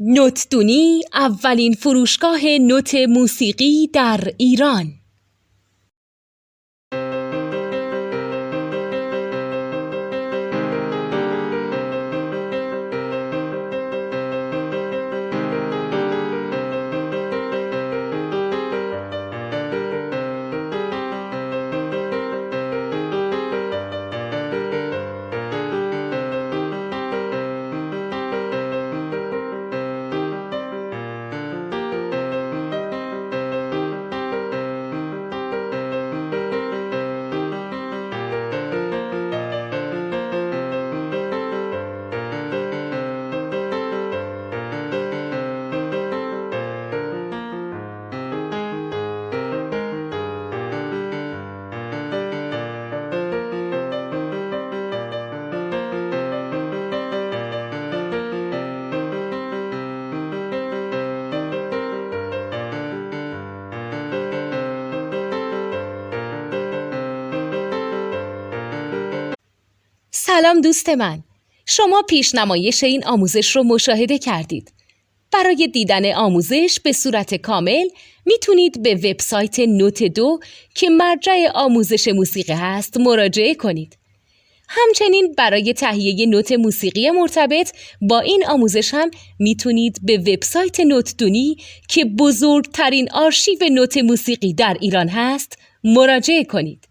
نوتدونی اولین فروشگاه نوت موسیقی در ایران. سلام دوست من، شما پیشنمایش این آموزش رو مشاهده کردید. برای دیدن آموزش به صورت کامل میتونید به وبسایت نوت2 که مرجع آموزش موسیقی هست مراجعه کنید. همچنین برای تهیه نوت موسیقی مرتبط با این آموزش هم میتونید به وبسایت نوتدونی که بزرگترین آرشیو نوت موسیقی در ایران هست مراجعه کنید.